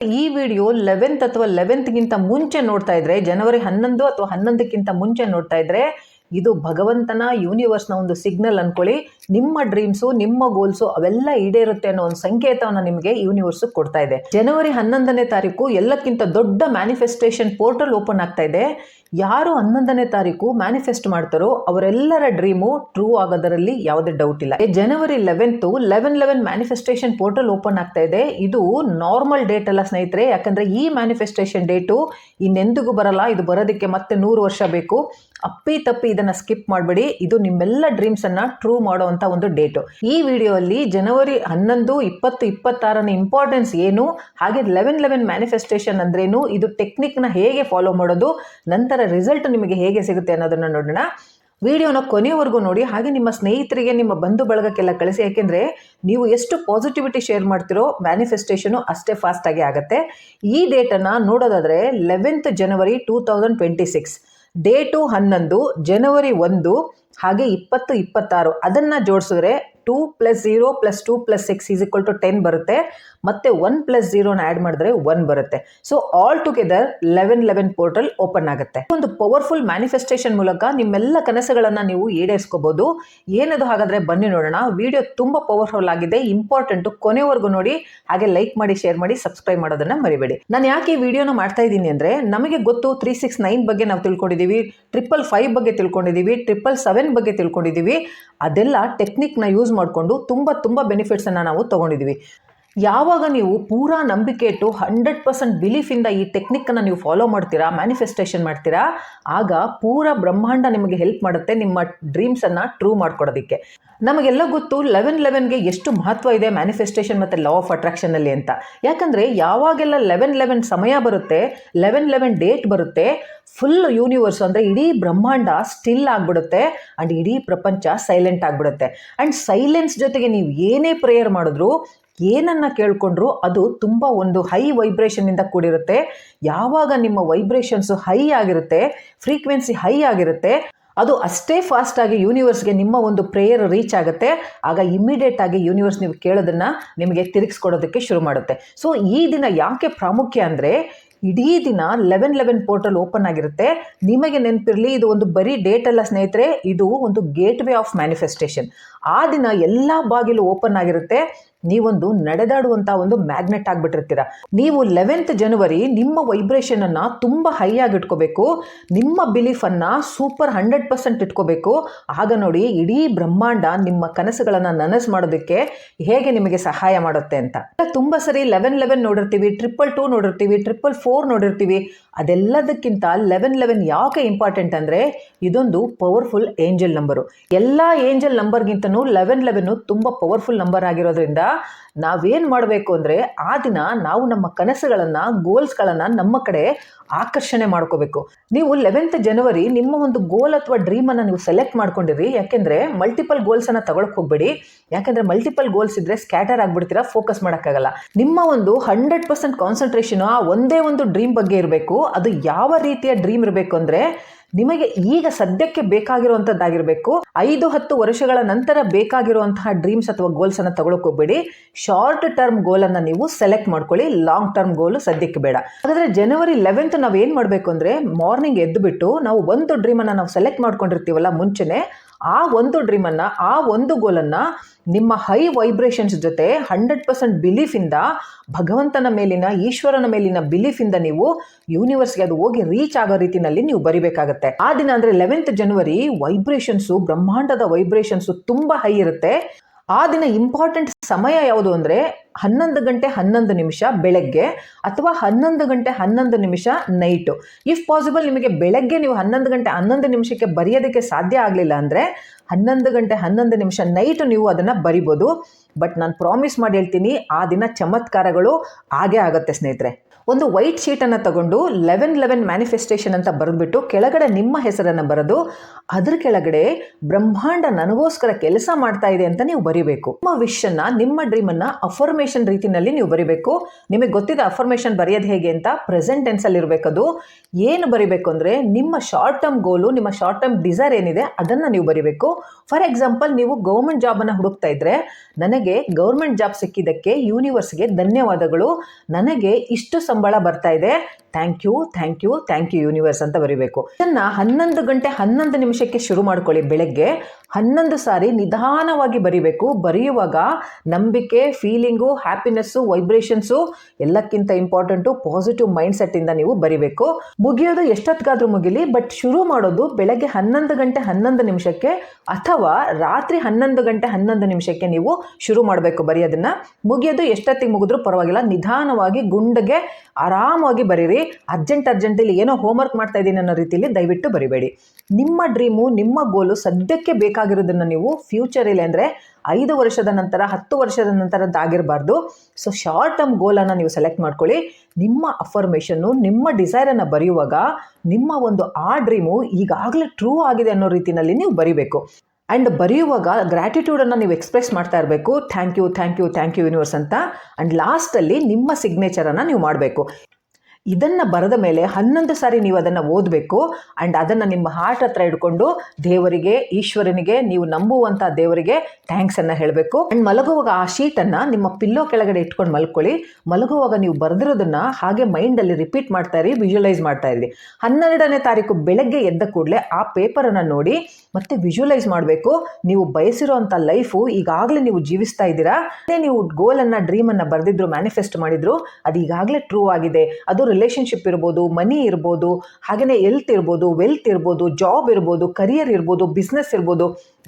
ಈ video 11th ಅಥವಾ 11ಗಿಂತ ಮುಂಚೆ ನೋಡ್ತಾ ಇದ್ರೆ, ಜನವರಿ 11 ಅಥವಾ 11ಕ್ಕಿಂತ ಮುಂಚೆ ನೋಡ್ತಾ ಇದ್ರೆ, ಇದು ಭಗವಂತನ ಯೂನಿವರ್ಸ್ನ ಒಂದು ಸಿಗ್ನಲ್ ಅನ್ಕೊಳ್ಳಿ. ನಿಮ್ಮ ಡ್ರೀಮ್ಸು, ನಿಮ್ಮ ಗೋಲ್ಸು ಅವೆಲ್ಲ ಈಡೇರುತ್ತೆ ಅನ್ನೋ ಒಂದು ಸಂಕೇತವನ್ನ ನಿಮಗೆ ಯೂನಿವರ್ಸ್ ಕೊಡ್ತಾ ಇದೆ. ಜನವರಿ 11ನೇ ತಾರೀಕು ಎಲ್ಲಕ್ಕಿಂತ ದೊಡ್ಡ ಮ್ಯಾನಿಫೆಸ್ಟೇಷನ್ ಪೋರ್ಟಲ್ ಓಪನ್ ಆಗ್ತಾ ಇದೆ. ಯಾರು 11ನೇ ತಾರೀಕು ಮ್ಯಾನಿಫೆಸ್ಟ್ ಮಾಡ್ತಾರೋ ಅವರೆಲ್ಲರ ಡ್ರೀಮು ಟ್ರೂ ಆಗೋದರಲ್ಲಿ ಯಾವುದೇ ಡೌಟ್ ಇಲ್ಲ. ಜನವರಿ 11 ಮ್ಯಾನಿಫೆಸ್ಟೇಷನ್ ಪೋರ್ಟಲ್ ಓಪನ್ ಆಗ್ತಾ ಇದೆ. ಇದು ನಾರ್ಮಲ್ ಡೇಟ್ ಅಲ್ಲ ಸ್ನೇಹಿತರೆ, ಯಾಕಂದ್ರೆ ಈ ಮ್ಯಾನಿಫೆಸ್ಟೇಷನ್ ಡೇಟು ಇನ್ನೆಂದಿಗೂ ಬರಲ್ಲ. ಇದು ಬರೋದಕ್ಕೆ ಮತ್ತೆ 100 ವರ್ಷ ಬೇಕು. ಅಪ್ಪಿ ತಪ್ಪಿ ಇದನ್ನ ಸ್ಕಿಪ್ ಮಾಡಬೇಡಿ. ಇದು ನಿಮ್ಮೆಲ್ಲ ಡ್ರೀಮ್ಸ್ ಅನ್ನ ಟ್ರೂ ಮಾಡುವಂತ ಒಂದು ಡೇಟು. ಈ ವಿಡಿಯೋ ಅಲ್ಲಿ ಜನವರಿ 11, 20, 26ನ ಇಂಪಾರ್ಟೆನ್ಸ್ ಏನು, ಹಾಗೆ 11 ಮ್ಯಾನಿಫೆಸ್ಟೇಷನ್ ಅಂದ್ರೇನು, ಇದು ಟೆಕ್ನಿಕ್ ನ ಹೇಗೆ ಫಾಲೋ ಮಾಡೋದು, ನಂತರ ರಿಸಲ್ಟ್ ನಿಮಗೆ ಹೇಗೆ ಸಿಗುತ್ತೆ ಅನ್ನೋದನ್ನ ನೋಡೋಣ. ವಿಡಿಯೋನ ಕೊನೆಯವರೆಗೂ ನೋಡಿ, ಹಾಗೆ ನಿಮ್ಮ ಸ್ನೇಹಿತರಿಗೆ, ನಿಮ್ಮ ಬಂಧು ಬಳಗಕ್ಕೆಲ್ಲ ಕಳಿಸಿ. ಯಾಕೆಂದ್ರೆ ನೀವು ಎಷ್ಟು ಪಾಸಿಟಿವಿಟಿ ಶೇರ್ ಮಾಡ್ತಿರೋ ಮ್ಯಾನಿಫೆಸ್ಟೇಷನ್ ಅಷ್ಟೇ ಫಾಸ್ಟ್ ಆಗಿ ಆಗುತ್ತೆ. ಈ ಡೇಟನ್ನು ನೋಡೋದಾದ್ರೆ 11th ಜನವರಿ 2026, ಡೇಟು 11, ಜನವರಿ 1, ಹಾಗೆ 20, 26 ಅದನ್ನ ಜೋಡಿಸಿದ್ರೆ 2 + 0 + 2 + 6 = 10 ಬರುತ್ತೆ. ಮತ್ತೆ 1 + 0ನ ಆ್ಯಡ್ ಮಾಡಿದ್ರೆ 1 ಬರುತ್ತೆ. So all together 11 portal open ಆಗುತ್ತೆ. ಒಂದು ಪವರ್ಫುಲ್ ಮ್ಯಾನಿಫೆಸ್ಟೇಷನ್ ಮೂಲಕ ನಿಮ್ಮೆಲ್ಲ ಕನಸುಗಳನ್ನ ನೀವು ಈಡೇರಿಸ್ಕೋಬಹುದು. ಏನದು ಹಾಗಾದ್ರೆ ಬನ್ನಿ ನೋಡೋಣ. ವಿಡಿಯೋ ತುಂಬಾ ಪವರ್ಫುಲ್ ಆಗಿದೆ, ಇಂಪಾರ್ಟೆಂಟ್, ಕೊನೆವರೆಗೂ ನೋಡಿ. ಹಾಗೆ ಲೈಕ್ ಮಾಡಿ, ಶೇರ್ ಮಾಡಿ, ಸಬ್ಸ್ಕ್ರೈಬ್ ಮಾಡೋದನ್ನ ಮರಿಬೇಡಿ. ನಾನು ಯಾಕೆ ಈ ವಿಡಿಯೋನ ಮಾಡ್ತಾ ಇದ್ದೀನಿ ಅಂದ್ರೆ, ನಮಗೆ ಗೊತ್ತು 369 ಬಗ್ಗೆ ನಾವು ತಿಳ್ಕೊಂಡಿದೀವಿ, 555 ಬಗ್ಗೆ ತಿಳ್ಕೊಂಡಿದೀವಿ, 777 ಬಗ್ಗೆ ತಿಳ್ಕೊಂಡಿದೀವಿ. ಅದೆಲ್ಲ ಟೆಕ್ನಿಕ್ ನ ಯೂಸ್ ಮಾಡಿಕೊಂಡು ತುಂಬಾ ಬೆನಿಫಿಟ್ಸ್ ಅನ್ನ ನಾವು ತಗೊಂಡಿದೀವಿ. ಯಾವಾಗ ನೀವು ಪೂರಾ ನಂಬಿಕೆ ಇಟ್ಟು 100% ಬಿಲೀಫ್ ಇಂದ ಈ ಟೆಕ್ನಿಕ್ ಅನ್ನ ನೀವು ಫಾಲೋ ಮಾಡ್ತೀರಾ, ಮ್ಯಾನಿಫೆಸ್ಟೇಷನ್ ಮಾಡ್ತೀರಾ, ಆಗ ಪೂರಾ ಬ್ರಹ್ಮಾಂಡ ನಿಮಗೆ ಹೆಲ್ಪ್ ಮಾಡುತ್ತೆ ನಿಮ್ಮ ಡ್ರೀಮ್ಸ್ ಅನ್ನ ಟ್ರೂ ಮಾಡ್ಕೊಡೋದಕ್ಕೆ. ನಮಗೆಲ್ಲ ಗೊತ್ತು 11ಗೆ ಎಷ್ಟು ಮಹತ್ವ ಇದೆ ಮ್ಯಾನಿಫೆಸ್ಟೇಷನ್ ಮತ್ತೆ ಲಾ ಆಫ್ ಅಟ್ರಾಕ್ಷನ್ ಅಲ್ಲಿ ಅಂತ. ಯಾಕಂದ್ರೆ ಯಾವಾಗೆಲ್ಲ 11 ಸಮಯ ಬರುತ್ತೆ, 11 ಡೇಟ್ ಬರುತ್ತೆ, ಫುಲ್ ಯೂನಿವರ್ಸ್ ಅಂದ್ರೆ ಇಡೀ ಬ್ರಹ್ಮಾಂಡ ಸ್ಟಿಲ್ ಆಗ್ಬಿಡುತ್ತೆ ಅಂಡ್ ಇಡೀ ಪ್ರಪಂಚ ಸೈಲೆಂಟ್ ಆಗ್ಬಿಡುತ್ತೆ. ಅಂಡ್ ಸೈಲೆನ್ಸ್ ಜೊತೆಗೆ ನೀವು ಏನೇ ಪ್ರೇಯರ್ ಮಾಡಿದ್ರು, ಏನನ್ನ ಕೇಳ್ಕೊಂಡ್ರು, ಅದು ತುಂಬಾ ಒಂದು ಹೈ ವೈಬ್ರೇಷನ್ ಇಂದ ಕೂಡಿರುತ್ತೆ. ಯಾವಾಗ ನಿಮ್ಮ ವೈಬ್ರೇಷನ್ಸ್ ಹೈ ಆಗಿರುತ್ತೆ, ಫ್ರೀಕ್ವೆನ್ಸಿ ಹೈ ಆಗಿರುತ್ತೆ, ಅದು ಅಷ್ಟೇ ಫಾಸ್ಟ್ ಆಗಿ ಯೂನಿವರ್ಸ್ಗೆ ನಿಮ್ಮ ಒಂದು ಪ್ರೇಯರ್ ರೀಚ್ ಆಗುತ್ತೆ. ಆಗ ಇಮಿಡಿಯೇಟ್ ಆಗಿ ಯೂನಿವರ್ಸ್ ನೀವು ಕೇಳೋದನ್ನ ನಿಮಗೆ ತಿರುಗಿಸ್ಕೊಡೋದಕ್ಕೆ ಶುರು ಮಾಡುತ್ತೆ. ಸೊ ಈ ದಿನ ಯಾಕೆ ಪ್ರಾಮುಖ್ಯ ಅಂದ್ರೆ, ಇಡೀ ದಿನ 11 ಪೋರ್ಟಲ್ ಓಪನ್ ಆಗಿರುತ್ತೆ. ನಿಮಗೆ ನೆನಪಿರಲಿ, ಇದು ಒಂದು ಬರೀ ಡೇಟ್ ಅಲ್ಲ ಸ್ನೇಹಿತರೆ, ಇದು ಒಂದು ಗೇಟ್ ವೇ ಆಫ್ ಮ್ಯಾನಿಫೆಸ್ಟೇಷನ್. ಆ ದಿನ ಎಲ್ಲ ಬಾಗಿಲು ಓಪನ್ ಆಗಿರುತ್ತೆ. ನೀವೊಂದು ನಡೆದಾಡುವಂತ ಒಂದು ಮ್ಯಾಗ್ನೆಟ್ ಆಗ್ಬಿಟ್ಟಿರ್ತೀರ. ನೀವು 11th ಜನವರಿ ನಿಮ್ಮ ವೈಬ್ರೇಷನ್ ಅನ್ನ ತುಂಬಾ ಹೈ ಆಗಿ ಇಟ್ಕೋಬೇಕು, ನಿಮ್ಮ ಬಿಲೀಫ್ ಅನ್ನ ಸೂಪರ್ 100% ಇಟ್ಕೋಬೇಕು. ಆಗ ನೋಡಿ ಇಡೀ ಬ್ರಹ್ಮಾಂಡ ನಿಮ್ಮ ಕನಸುಗಳನ್ನ ನನಸು ಮಾಡೋದಕ್ಕೆ ಹೇಗೆ ನಿಮಗೆ ಸಹಾಯ ಮಾಡುತ್ತೆ ಅಂತ. ತುಂಬಾ ಸರಿ 11 ನೋಡಿರ್ತೀವಿ, 222 ನೋಡಿರ್ತೀವಿ, 444 ನೋಡಿರ್ತೀವಿ. ಅದೆಲ್ಲದಕ್ಕಿಂತ 11 ಯಾಕೆ ಇಂಪಾರ್ಟೆಂಟ್ ಅಂದ್ರೆ, ಇದೊಂದು ಪವರ್ಫುಲ್ ಏಂಜಲ್ ನಂಬರು. ಎಲ್ಲಾ ಏಂಜಲ್ ನಂಬರ್ಗಿಂತನೂ 11 ತುಂಬಾ ಪವರ್ಫುಲ್ ನಂಬರ್ ಆಗಿರೋದ್ರಿಂದ ನಾವೇನ್ ಮಾಡಬೇಕು ಅಂದ್ರೆ, ಆ ದಿನ ನಾವು ನಮ್ಮ ಕನಸುಗಳನ್ನ, ಗೋಲ್ಸ್ಗಳನ್ನ ನಮ್ಮ ಕಡೆ ಆಕರ್ಷಣೆ ಮಾಡ್ಕೋಬೇಕು. ನೀವು 11th ಜನವರಿ ನಿಮ್ಮ ಒಂದು ಗೋಲ್ ಅಥವಾ ಡ್ರೀಮ್ ಅನ್ನ ನೀವು ಸೆಲೆಕ್ಟ್ ಮಾಡ್ಕೊಂಡಿರಿ. ಯಾಕೆಂದ್ರೆ ಮಲ್ಟಿಪಲ್ ಗೋಲ್ಸ್ ಅನ್ನ ತಗೊಳಕ್ ಹೋಗ್ಬೇಡಿ. ಯಾಕಂದ್ರೆ ಮಲ್ಟಿಪಲ್ ಗೋಲ್ಸ್ ಇದ್ರೆ ಸ್ಕ್ಯಾಟರ್ ಆಗ್ಬಿಡ್ತೀರಾ, ಫೋಕಸ್ ಮಾಡಕ್ಕಾಗಲ್ಲ. ನಿಮ್ಮ ಒಂದು 100% ಕಾನ್ಸಂಟ್ರೇಷನ್ ಆ ಒಂದೇ ಒಂದು ಡ್ರೀಮ್ ಬಗ್ಗೆ ಇರಬೇಕು. ಅದು ಯಾವ ರೀತಿಯ ಡ್ರೀಮ್ ಇರಬೇಕು ಅಂದ್ರೆ, ನಿಮಗೆ ಈಗ ಸದ್ಯಕ್ಕೆ ಬೇಕಾಗಿರುವಂತದ್ದಾಗಿರ್ಬೇಕು. 5-10 ವರ್ಷಗಳ ನಂತರ ಬೇಕಾಗಿರುವಂತಹ ಡ್ರೀಮ್ಸ್ ಅಥವಾ ಗೋಲ್ಸ್ ಅನ್ನ ತಗೊಳಕ್ ಹೋಗ್ಬೇಡಿ. ಶಾರ್ಟ್ ಟರ್ಮ್ ಗೋಲ್ ಅನ್ನ ನೀವು ಸೆಲೆಕ್ಟ್ ಮಾಡ್ಕೊಳ್ಳಿ, ಲಾಂಗ್ ಟರ್ಮ್ ಗೋಲ್ ಸದ್ಯಕ್ಕೆ ಬೇಡ. ಹಾಗಾದ್ರೆ ಜನವರಿ 11 ನಾವ್ ಏನ್ ಮಾಡ್ಬೇಕು ಅಂದ್ರೆ, ಮಾರ್ನಿಂಗ್ ಎದ್ದು ಬಿಟ್ಟು ನಾವು ಒಂದು ಡ್ರೀಮ್ ಅನ್ನ ನಾವು ಸೆಲೆಕ್ಟ್ ಮಾಡ್ಕೊಂಡಿರ್ತೀವಲ್ಲ ಮುಂಚೆನೆ, ಆ ಒಂದು ಡ್ರೀಮ್ ಅನ್ನ, ಆ ಒಂದು ಗೋಲ್ ಅನ್ನ ನಿಮ್ಮ ಹೈ ವೈಬ್ರೇಷನ್ಸ್ ಜೊತೆ 100% ಬಿಲೀಫ್ ಇಂದ, ಭಗವಂತನ ಮೇಲಿನ, ಈಶ್ವರನ ಮೇಲಿನ ಬಿಲೀಫ್ ಇಂದ ನೀವು ಯೂನಿವರ್ಸ್ಗೆ ಅದು ಹೋಗಿ ರೀಚ್ ಆಗೋ ರೀತಿನಲ್ಲಿ ನೀವು ಬರಿಬೇಕಾಗತ್ತೆ. ಆ ದಿನ ಅಂದ್ರೆ 11th ಜನವರಿ ವೈಬ್ರೇಷನ್ಸು, ಬ್ರಹ್ಮಾಂಡದ ವೈಬ್ರೇಷನ್ಸು ತುಂಬಾ ಹೈ ಇರುತ್ತೆ. ಆ ದಿನ ಇಂಪಾರ್ಟೆಂಟ್ ಸಮಯ ಯಾವುದು ಅಂದ್ರೆ 11 ಗಂಟೆ 11 ನಿಮಿಷ ಬೆಳಗ್ಗೆ, ಅಥವಾ 11 ಗಂಟೆ 11 ನಿಮಿಷ ನೈಟು. ಇಫ್ ಪಾಸಿಬಲ್ ನಿಮಗೆ ಬೆಳಗ್ಗೆ ನೀವು 11 ಗಂಟೆ 11 ನಿಮಿಷಕ್ಕೆ ಬರೆಯೋದಕ್ಕೆ ಸಾಧ್ಯ ಆಗಲಿಲ್ಲ ಅಂದ್ರೆ 11 ಗಂಟೆ 11 ನಿಮಿಷ ನೈಟು ನೀವು ಅದನ್ನ ಬರಿಬೋದು. ಬಟ್ ನಾನು ಪ್ರಾಮಿಸ್ ಮಾಡಿ ಹೇಳ್ತೀನಿ, ಆ ದಿನ ಚಮತ್ಕಾರಗಳು ಆಗೇ ಆಗುತ್ತೆ ಸ್ನೇಹಿತರೆ. ಒಂದು ವೈಟ್ ಶೀಟ್ ಅನ್ನ ತಗೊಂಡು 11 ಮ್ಯಾನಿಫೆಸ್ಟೇಷನ್ ಅಂತ ಬರೆದ್ಬಿಟ್ಟು ಕೆಳಗಡೆ ನಿಮ್ಮ ಹೆಸರನ್ನ ಬರೆದು, ಅದ್ರ ಕೆಳಗಡೆ ಬ್ರಹ್ಮಾಂಡ ನನಗೋಸ್ಕರ ಕೆಲಸ ಮಾಡ್ತಾ ಇದೆ ಅಂತ ನೀವು ಬರಿಬೇಕು. ನಿಮ್ಮ ವಿಶ್ ಅನ್ನ, ನಿಮ್ಮ ಡ್ರೀಮ್ ಅನ್ನ ಅಫರ್ಮೇಷನ್ ಅಫರ್ಮೇಷನ್ ರೀತಿಯಲ್ಲಿ ನೀವು ಬರಿಬೇಕು. ನಿಮಗೆ ಗೊತ್ತಿದೆ ಅಫರ್ಮೇಷನ್ ಬರೆಯೋದು ಹೇಗೆ ಅಂತ. ಪ್ರೆಸೆಂಟ್ ಟೆನ್ಸಲ್ಲಿ ಇರಬೇಕದು. ಏನು ಬರಿಬೇಕು ಅಂದರೆ ನಿಮ್ಮ ಶಾರ್ಟ್ ಟರ್ಮ್ ಗೋಲು, ನಿಮ್ಮ ಶಾರ್ಟ್ ಟರ್ಮ್ ಡಿಸೈರ್ ಏನಿದೆ ಅದನ್ನು ನೀವು ಬರಿಬೇಕು. ಫಾರ್ ಎಕ್ಸಾಂಪಲ್, ನೀವು ಗೌರ್ಮೆಂಟ್ ಜಾಬನ್ನು ಹುಡುಕ್ತಾ ಇದ್ರೆ, ನನಗೆ ಗೌರ್ಮೆಂಟ್ ಜಾಬ್ ಸಿಕ್ಕಿದ್ದಕ್ಕೆ ಯೂನಿವರ್ಸ್ಗೆ ಧನ್ಯವಾದಗಳು, ನನಗೆ ಇಷ್ಟು ಸಂಬಳ ಬರ್ತಾ ಇದೆ, thank you thank you thank you universe ಅಂತ ಬರಿಬೇಕು. ಇದನ್ನು 11 ಗಂಟೆ 11 ನಿಮಿಷಕ್ಕೆ ಶುರು ಮಾಡ್ಕೊಳ್ಳಿ. ಬೆಳಗ್ಗೆ 11 ಸಾರಿ ನಿಧಾನವಾಗಿ ಬರಿಬೇಕು. ಬರೆಯುವಾಗ ನಂಬಿಕೆ, ಫೀಲಿಂಗು, ಹ್ಯಾಪಿನೆಸ್ಸು, ವೈಬ್ರೇಷನ್ಸು, ಎಲ್ಲಕ್ಕಿಂತ ಇಂಪಾರ್ಟೆಂಟು ಪಾಸಿಟಿವ್ ಮೈಂಡ್ ಸೆಟ್ಟಿಂದ ನೀವು ಬರಿಬೇಕು. ಮುಗಿಯೋದು ಎಷ್ಟೊತ್ತಿಗಾದ್ರೂ ಮುಗಿಲಿ, ಬಟ್ ಶುರು ಮಾಡೋದು ಬೆಳಗ್ಗೆ 11 ಗಂಟೆ 11 ನಿಮಿಷಕ್ಕೆ ಅಥವಾ ರಾತ್ರಿ 11 ಗಂಟೆ 11 ನಿಮಿಷಕ್ಕೆ ನೀವು ಶುರು ಮಾಡಬೇಕು ಬರೆಯೋದನ್ನ. ಮುಗಿಯೋದು ಎಷ್ಟೊತ್ತಿಗೆ ಮುಗಿದ್ರೂ ಪರವಾಗಿಲ್ಲ, ನಿಧಾನವಾಗಿ ಗುಂಡಿಗೆ ಆರಾಮಾಗಿ ಬರೀರಿ. ಅರ್ಜೆಂಟಲ್ಲಿ ಏನೋ ಹೋಮ್ವರ್ಕ್ ಮಾಡ್ತಾ ಇದ್ದೀನಿ ಅನ್ನೋ ರೀತಿಯಲ್ಲಿ ದಯವಿಟ್ಟು ಬರಿಬೇಡಿ. ನಿಮ್ಮ ಡ್ರೀಮು, ನಿಮ್ಮ ಗೋಲು ಸದ್ಯಕ್ಕೆ ಬೇಕಾಗಿರೋದನ್ನು ನೀವು ಫ್ಯೂಚರಲ್ಲಿ ಅಂದರೆ 5 ವರ್ಷದ ನಂತರ 10 ವರ್ಷದ ನಂತರದ್ದಾಗಿರಬಾರ್ದು. ಸೊ ಶಾರ್ಟ್ ಟರ್ಮ್ ಗೋಲನ್ನು ನೀವು ಸೆಲೆಕ್ಟ್ ಮಾಡ್ಕೊಳ್ಳಿ. ನಿಮ್ಮ ಅಫರ್ಮೇಷನ್ನು, ನಿಮ್ಮ ಡಿಸೈರನ್ನು ಬರೆಯುವಾಗ ನಿಮ್ಮ ಒಂದು ಆ ಡ್ರೀಮು ಈಗಾಗಲೇ ಟ್ರೂ ಆಗಿದೆ ಅನ್ನೋ ರೀತಿಯಲ್ಲಿ ನೀವು ಬರಿಬೇಕು. ಆ್ಯಂಡ್ ಬರೆಯುವಾಗ ಗ್ರ್ಯಾಟಿಟ್ಯೂಡನ್ನು ನೀವು ಎಕ್ಸ್ಪ್ರೆಸ್ ಮಾಡ್ತಾ ಇರಬೇಕು. Thank you thank you thank you universe ಅಂತ. ಆ್ಯಂಡ್ ಲಾಸ್ಟಲ್ಲಿ ನಿಮ್ಮ ಸಿಗ್ನೇಚರನ್ನು ನೀವು ಮಾಡಬೇಕು. ಇದನ್ನು ಬರೆದ ಮೇಲೆ 11 ಸಾರಿ ನೀವು ಅದನ್ನು ಓದಬೇಕು. ಆ್ಯಂಡ್ ಅದನ್ನು ನಿಮ್ಮ ಹಾರ್ಟ್ ಹತ್ರ ಇಟ್ಕೊಂಡು ದೇವರಿಗೆ, ಈಶ್ವರನಿಗೆ, ನೀವು ನಂಬುವಂಥ ದೇವರಿಗೆ ಥ್ಯಾಂಕ್ಸನ್ನು ಹೇಳಬೇಕು. ಆ್ಯಂಡ್ ಮಲಗುವಾಗ ಆ ಶೀಟನ್ನು ನಿಮ್ಮ ಪಿಲ್ಲೋ ಕೆಳಗಡೆ ಇಟ್ಕೊಂಡು ಮಲ್ಕೊಳ್ಳಿ. ಮಲಗುವಾಗ ನೀವು ಬರೆದಿರೋದನ್ನು ಹಾಗೆ ಮೈಂಡಲ್ಲಿ ರಿಪೀಟ್ ಮಾಡ್ತಾ ಇರಿ, ವಿಜುವಲೈಸ್ ಮಾಡ್ತಾ ಇರಿ. 12ನೇ ತಾರೀಕು ಬೆಳಗ್ಗೆ ಎದ್ದ ಕೂಡಲೇ ಆ ಪೇಪರನ್ನು ನೋಡಿ ಮತ್ತೆ ವಿಜುವಲೈಸ್ ಮಾಡಬೇಕು. ನೀವು ಬಯಸಿರೋಂಥ ಲೈಫು ಈಗಾಗಲೇ ನೀವು ಜೀವಿಸ್ತಾ ಇದ್ದೀರಾ. ನೀವು ಗೋಲನ್ನು, ಡ್ರೀಮನ್ನು ಬರೆದಿದ್ರು, ಮ್ಯಾನಿಫೆಸ್ಟ್ ಮಾಡಿದ್ರು, ಅದು ಈಗಾಗಲೇ ಟ್ರೂ ಆಗಿದೆ. ಅದು ರಿಲೇಷನ್ಶಿಪ್ ಇರ್ಬೋದು, ಮನಿ ಇರ್ಬೋದು, ಹಾಗೆಯೇ ಹೆಲ್ತ್ ಇರ್ಬೋದು, ವೆಲ್ತ್ ಇರ್ಬೋದು, ಜಾಬ್ ಇರ್ಬೋದು, ಕರಿಯರ್ ಇರ್ಬೋದು, ಬಿಸ್ನೆಸ್ ಇರ್ಬೋದು,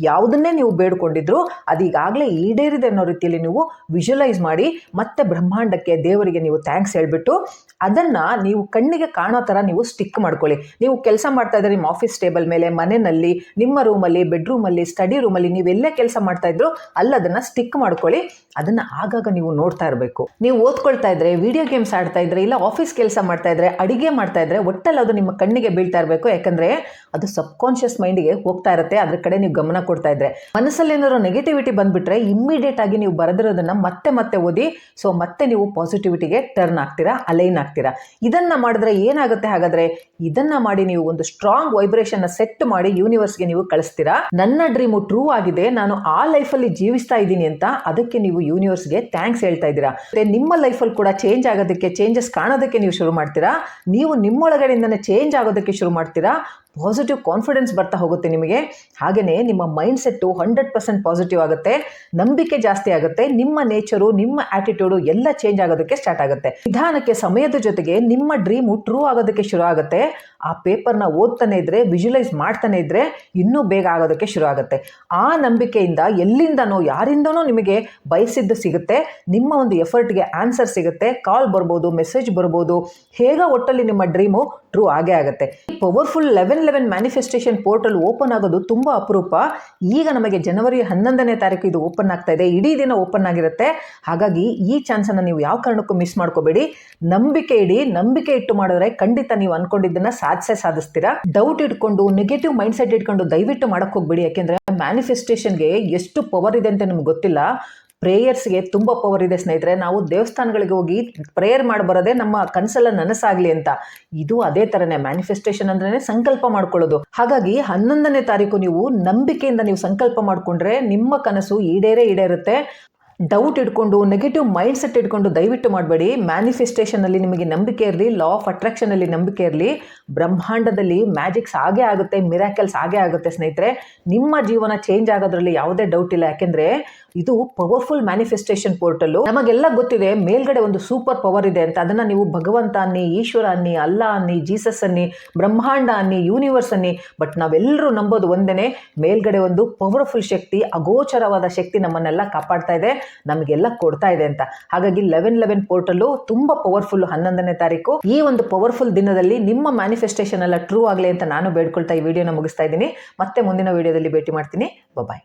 ಯಾವುದನ್ನೇ ನೀವು ಬೇಡ್ಕೊಂಡಿದ್ರು ಅದು ಈಗಾಗಲೇ ಈಡೇರಿದೆ ಅನ್ನೋ ರೀತಿಯಲ್ಲಿ ನೀವು ವಿಜುವಲೈಸ್ ಮಾಡಿ ಮತ್ತೆ ಬ್ರಹ್ಮಾಂಡಕ್ಕೆ, ದೇವರಿಗೆ ನೀವು ಥ್ಯಾಂಕ್ಸ್ ಹೇಳ್ಬಿಟ್ಟು ಅದನ್ನು ನೀವು ಕಣ್ಣಿಗೆ ಕಾಣೋ ಥರ ನೀವು ಸ್ಟಿಕ್ ಮಾಡ್ಕೊಳ್ಳಿ. ನೀವು ಕೆಲಸ ಮಾಡ್ತಾ ಇದ್ರೆ ನಿಮ್ಮ ಆಫೀಸ್ ಟೇಬಲ್ ಮೇಲೆ, ಮನೆಯಲ್ಲಿ, ನಿಮ್ಮ ರೂಮಲ್ಲಿ, ಬೆಡ್ರೂಮಲ್ಲಿ, ಸ್ಟಡಿ ರೂಮಲ್ಲಿ, ನೀವೆಲ್ಲೇ ಕೆಲಸ ಮಾಡ್ತಾ ಇದ್ರು ಅಲ್ಲಿ ಅದನ್ನು ಸ್ಟಿಕ್ ಮಾಡ್ಕೊಳ್ಳಿ. ಅದನ್ನು ಆಗಾಗ ನೀವು ನೋಡ್ತಾ ಇರಬೇಕು. ನೀವು ಓದ್ಕೊಳ್ತಾ ಇದ್ರೆ, ವಿಡಿಯೋ ಗೇಮ್ಸ್ ಆಡ್ತಾ ಇದ್ರೆ, ಇಲ್ಲ ಆಫೀಸ್ ಕೆಲಸ ಮಾಡ್ತಾ ಇದ್ರೆ, ಅಡಿಗೆ ಮಾಡ್ತಾ ಇದ್ರೆ ಒಟ್ಟಲ್ಲಿ ಅದು ನಿಮ್ಮ ಕಣ್ಣಿಗೆ ಬೀಳ್ತಾ ಇರಬೇಕು. ಯಾಕಂದರೆ ಅದು ಸಬ್ಕಾನ್ಷಿಯಸ್ ಮೈಂಡಿಗೆ ಹೋಗ್ತಾ ಇರುತ್ತೆ. ಅದ್ರ ಕಡೆ ನೀವು ಗಮನ ಕೊಡ್ತಾ ಇದ್ರೆ, ಮನಸ್ಸಲ್ಲಿ ಏನಾದ್ರು ನೆಗೆಟಿವಿಟಿ ಬಂದುಬಿಟ್ರೆ ಇಮ್ಮಿಡಿಯೇಟ್ ಆಗಿ ನೀವು ಬರೆದಿರೋದನ್ನು ಮತ್ತೆ ಓದಿ. ಸೊ ಮತ್ತೆ ನೀವು ಪಾಸಿಟಿವಿಟಿಗೆ ಟರ್ನ್ ಆಗ್ತೀರಾ, ಅಲೈನ್ ಆಗ್ತೀರಾ. ಇದನ್ನು ಮಾಡಿದ್ರೆ ಏನಾಗುತ್ತೆ? ಹಾಗಾದರೆ ಇದನ್ನು ಮಾಡಿ ನೀವು ಒಂದು ಸ್ಟ್ರಾಂಗ್ ವೈಬ್ರೇಷನ್ನ ಸೆಟ್ ಮಾಡಿ ಯೂನಿವರ್ಸ್ಗೆ ನೀವು ಕಳಿಸ್ತೀರಾ. ನನ್ನ ಡ್ರೀಮು ಟ್ರೂ ಆಗಿದೆ, ನಾನು ಆ ಲೈಫಲ್ಲಿ ಜೀವಿಸ್ತಾ ಇದ್ದೀನಿ ಅಂತ. ಅದಕ್ಕೆ ನೀವು ಯೂನಿವರ್ಸ್ಗೆ ಥ್ಯಾಂಕ್ಸ್ ಹೇಳ್ತಾ ಇದ್ದೀರಾ. ಮತ್ತೆ ನಿಮ್ಮ ಲೈಫಲ್ಲಿ ಕೂಡ ಚೇಂಜ್ ಆಗೋದಕ್ಕೆ, ಚೇಂಜಸ್ ಕಾಣೋದಕ್ಕೆ ನೀವು ಶುರು ಮಾಡ್ತೀರಾ. ನೀವು ನಿಮ್ಮೊಳಗಡೆಯಿಂದನೇ ಚೇಂಜ್ ಆಗೋದಕ್ಕೆ ಶುರು ಮಾಡ್ತೀರಾ. ಪಾಸಿಟಿವ್ ಕಾನ್ಫಿಡೆನ್ಸ್ ಬರ್ತಾ ಹೋಗುತ್ತೆ ನಿಮಗೆ. ಹಾಗೆಯೇ ನಿಮ್ಮ ಮೈಂಡ್ ಸೆಟ್ಟು 100% ಪಾಸಿಟಿವ್ ಆಗುತ್ತೆ, ನಂಬಿಕೆ ಜಾಸ್ತಿ ಆಗುತ್ತೆ, ನಿಮ್ಮ ನೇಚರು, ನಿಮ್ಮ ಆಟಿಟ್ಯೂಡು ಎಲ್ಲ ಚೇಂಜ್ ಆಗೋದಕ್ಕೆ ಸ್ಟಾರ್ಟ್ ಆಗುತ್ತೆ. ನಿಧಾನಕ್ಕೆ ಸಮಯದ ಜೊತೆಗೆ ನಿಮ್ಮ ಡ್ರೀಮು ಟ್ರೂ ಆಗೋದಕ್ಕೆ ಶುರು ಆಗುತ್ತೆ. ಆ ಪೇಪರ್ನ ಓದ್ತಾನೆ ಇದ್ರೆ, ವಿಜುವಲೈಸ್ ಮಾಡ್ತಾನೆ ಇದ್ರೆ ಇನ್ನೂ ಬೇಗ ಆಗೋದಕ್ಕೆ ಶುರು ಆಗುತ್ತೆ. ಆ ನಂಬಿಕೆಯಿಂದ ಎಲ್ಲಿಂದನೋ, ಯಾರಿಂದನೋ ನಿಮಗೆ ಬಯಸಿದ್ದು ಸಿಗುತ್ತೆ. ನಿಮ್ಮ ಒಂದು ಎಫರ್ಟ್ಗೆ ಆನ್ಸರ್ ಸಿಗುತ್ತೆ. ಕಾಲ್ ಬರ್ಬೋದು, ಮೆಸೇಜ್ ಬರ್ಬೋದು, ಹೇಗ ಒಟ್ಟಲ್ಲಿ ನಿಮ್ಮ ಡ್ರೀಮು ಟ್ರೂ ಆಗೇ ಆಗುತ್ತೆ. ಪವರ್ಫುಲ್ 11/11 ಮ್ಯಾನಿಫೆಸ್ಟೇಷನ್ ಪೋರ್ಟಲ್ ಓಪನ್ ಆಗೋದು ತುಂಬ ಅಪರೂಪ. ಈಗ ನಮಗೆ ಜನವರಿ 11ನೇ ತಾರೀಕು ಇದು ಓಪನ್ ಆಗ್ತಾ ಇದೆ. ಇಡೀ ದಿನ ಓಪನ್ ಆಗಿರುತ್ತೆ. ಹಾಗಾಗಿ ಈ ಚಾನ್ಸನ್ನು ನೀವು ಯಾವ ಕಾರಣಕ್ಕೂ ಮಿಸ್ ಮಾಡ್ಕೋಬೇಡಿ. ನಂಬಿಕೆ ಇಡಿ. ನಂಬಿಕೆ ಇಟ್ಟು ಮಾಡಿದ್ರೆ ಖಂಡಿತ ನೀವು ಅನ್ಕೊಂಡಿದ್ದನ್ನ ಸಾಧಿಸ್ತೀರಾ. ಡೌಟ್ ಇಟ್ಕೊಂಡು, ನೆಗೆಟಿವ್ ಮೈಂಡ್ ಸೆಟ್ ಇಟ್ಕೊಂಡು ದಯವಿಟ್ಟು ಮಾಡಕ್ಕೆ ಹೋಗ್ಬೇಡಿ. ಯಾಕೆಂದರೆ ಮ್ಯಾನಿಫೆಸ್ಟೇಷನ್ಗೆ ಎಷ್ಟು ಪವರ್ ಇದೆ ಅಂತ ನಿಮ್ಗೆ ಗೊತ್ತಿಲ್ಲ. ಪ್ರೇಯರ್ಸ್ಗೆ ತುಂಬ ಪವರ್ ಇದೆ ಸ್ನೇಹಿತರೆ. ನಾವು ದೇವಸ್ಥಾನಗಳಿಗೆ ಹೋಗಿ ಪ್ರೇಯರ್ ಮಾಡಿ ಬರೋದೇ ನಮ್ಮ ಕನಸೆಲ್ಲ ನನಸಾಗಲಿ ಅಂತ. ಇದು ಅದೇ ಥರನೇ. ಮ್ಯಾನಿಫೆಸ್ಟೇಷನ್ ಅಂದ್ರೆ ಸಂಕಲ್ಪ ಮಾಡ್ಕೊಳ್ಳೋದು. ಹಾಗಾಗಿ 11ನೇ ತಾರೀಕು ನೀವು ನಂಬಿಕೆಯಿಂದ ನೀವು ಸಂಕಲ್ಪ ಮಾಡಿಕೊಂಡ್ರೆ ನಿಮ್ಮ ಕನಸು ಈಡೇರುತ್ತೆ. ಡೌಟ್ ಇಟ್ಕೊಂಡು, ನೆಗೆಟಿವ್ ಮೈಂಡ್ ಸೆಟ್ ಇಟ್ಕೊಂಡು ದಯವಿಟ್ಟು ಮಾಡಬೇಡಿ. ಮ್ಯಾನಿಫೆಸ್ಟೇಷನಲ್ಲಿ ನಿಮಗೆ ನಂಬಿಕೆ ಇರಲಿ, ಲಾ ಆಫ್ ಅಟ್ರಾಕ್ಷನಲ್ಲಿ ನಂಬಿಕೆ ಇರಲಿ, ಬ್ರಹ್ಮಾಂಡದಲ್ಲಿ ಮ್ಯಾಜಿಕ್ಸ್ ಆಗೇ ಆಗುತ್ತೆ, ಮಿರಾಕಲ್ಸ್ ಆಗೇ ಆಗುತ್ತೆ ಸ್ನೇಹಿತರೆ. ನಿಮ್ಮ ಜೀವನ ಚೇಂಜ್ ಆಗೋದ್ರಲ್ಲಿ ಯಾವುದೇ ಡೌಟ್ ಇಲ್ಲ. ಯಾಕೆಂದರೆ ಇದು ಪವರ್ಫುಲ್ ಮ್ಯಾನಿಫೆಸ್ಟೇಷನ್ ಪೋರ್ಟಲ್. ನಮಗೆಲ್ಲ ಗೊತ್ತಿದೆ ಮೇಲ್ಗಡೆ ಒಂದು ಸೂಪರ್ ಪವರ್ ಇದೆ ಅಂತ. ಅದನ್ನು ನೀವು ಭಗವಂತ ಅನ್ನಿ, ಈಶ್ವರ ಅನ್ನಿ, ಅಲ್ಲಾ ಅನ್ನಿ, ಜೀಸಸ್ ಅನ್ನಿ, ಬ್ರಹ್ಮಾಂಡ ಅನ್ನಿ, ಯೂನಿವರ್ಸ್ ಅನ್ನಿ, ಬಟ್ ನಾವೆಲ್ಲರೂ ನಂಬೋದು ಒಂದೇನೆ, ಮೇಲ್ಗಡೆ ಒಂದು ಪವರ್ಫುಲ್ ಶಕ್ತಿ, ಅಗೋಚರವಾದ ಶಕ್ತಿ ನಮ್ಮನ್ನೆಲ್ಲ ಕಾಪಾಡ್ತಾ ಇದೆ, ನಮಗೆಲ್ಲ ಕೊಡ್ತಾ ಇದೆ ಅಂತ. ಹಾಗಾಗಿ 11/11 ಪೋರ್ಟಲ್ಲು ತುಂಬ ಪವರ್ಫುಲ್. 11ನೇ ತಾರೀಕು ಈ ಒಂದು ಪವರ್ಫುಲ್ ದಿನದಲ್ಲಿ ನಿಮ್ಮ ಮ್ಯಾನಿಫೆಸ್ಟೇಷನ್ ಎಲ್ಲ ಟ್ರೂ ಆಗಲಿ ಅಂತ ನಾನು ಬೇಡ್ಕೊಳ್ತಾ ಈ ವಿಡಿಯೋನ ಮುಗಿಸ್ತಾ ಇದ್ದೀನಿ. ಮತ್ತೆ ಮುಂದಿನ ವಿಡಿಯೋದಲ್ಲಿ ಭೇಟಿ ಮಾಡ್ತೀನಿ. ಬಾಯ್.